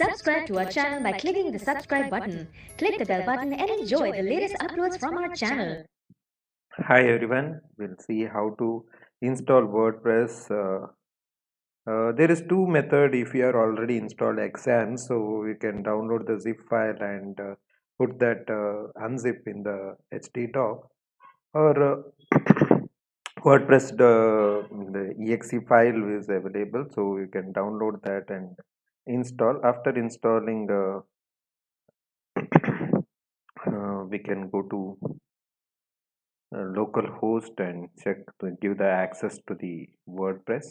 subscribe to our channel by clicking the subscribe button. Click the bell button and enjoy the latest uploads from our channel. Hi everyone, we'll see how to install WordPress. There is two method if you are already installed Xan, so you can download the zip file and put that unzip in the HD doc, or WordPress the exe file is available, so you can download that and install. After installing, we can go to local host and check to give the access to the WordPress.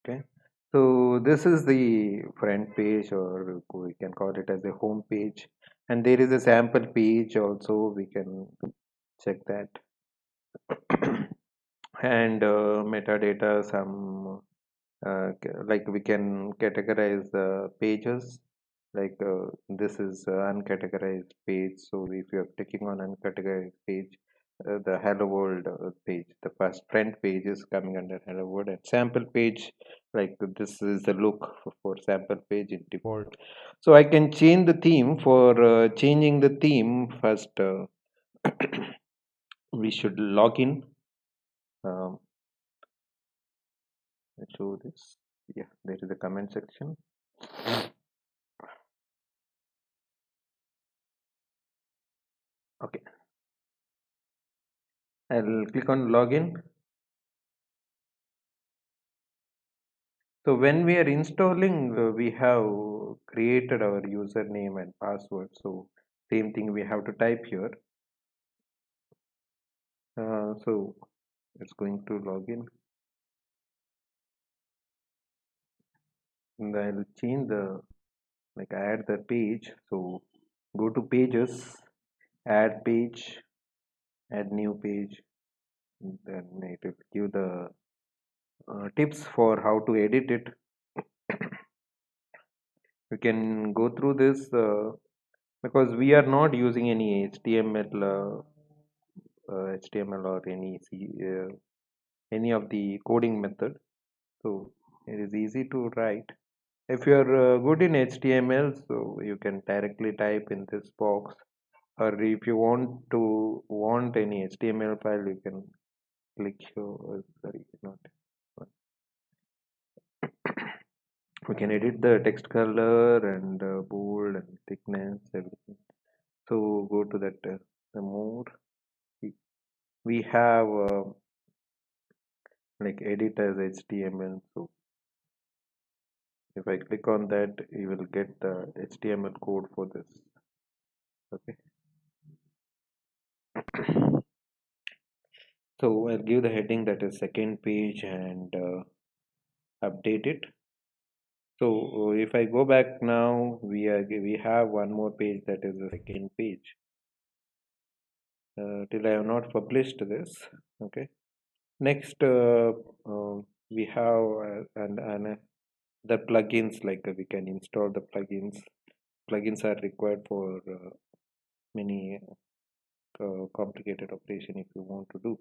Okay, so this is the front page, or we can call it as a home page, and there is a sample page also. We can check that. And metadata, some like we can categorize the pages, like this is uncategorized page, so if you are clicking on uncategorized page, the hello world page, the first front page is coming under hello world, and sample page, like this is the look for sample page in default. So I can change the theme. For changing the theme, first we should log in. um, show this. Yeah, there is a comment section. Okay, I'll click on login. So when we are installing, we have created our username and password. So same thing we have to type here. So it's going to login, and I'll change the, like, add the page. So go to pages, add page, add new page. And then it will give the tips for how to edit it. You can go through this because we are not using any HTML or any of the coding method, so it is easy to write. If you are good in HTML, so you can directly type in this box, or if you want any HTML file, you can click here. Sorry, not. We can edit the text color and bold and thickness, everything. So go to that the more we have like edit as HTML. So if I click on that, you will get the HTML code for this. Okay. So I'll give the heading that is second page and update it. So if I go back now, we have one more page, that is the second page. Till I have not published this. Okay. Next, we have the plugins, like we can install the plugins. Plugins are required for many complicated operation if you want to do.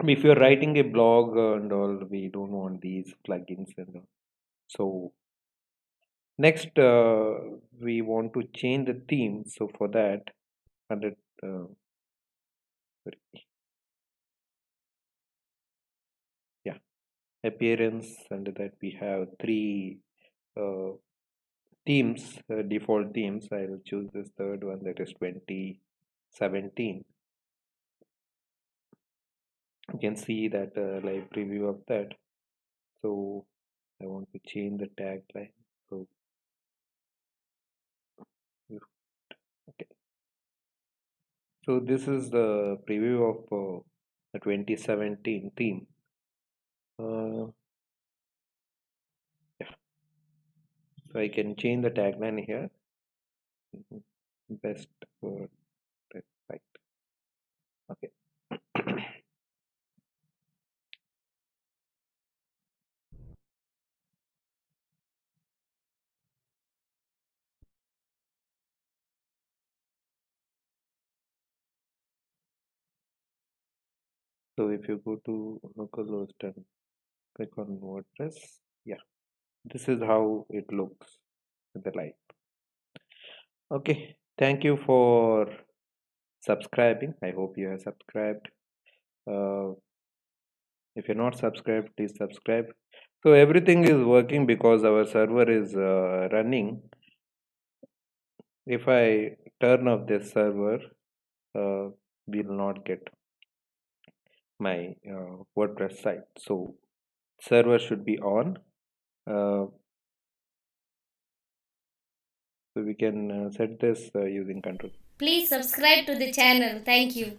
If you're writing a blog and all, we don't want these plugins and all. So next, we want to change the theme. So for that, under sorry, yeah, appearance, under that we have three uh, themes, default themes. I'll choose this third one, that is 2017. You can see that live preview of that. So I want to change the tagline. So okay, so this is the preview of the 2017 theme. Yeah, so I can change the tagline here. Best word, right? Okay. So if you go to localhost and click on WordPress, yeah, this is how it looks in the light. Okay, thank you for subscribing. I hope you have subscribed. Uh, if you're not subscribed, please subscribe. So everything is working because our server is running. If I turn off this server, we'll not get my WordPress site. So server should be on. Uh, so we can set this using control. Please subscribe to the channel. Thank you.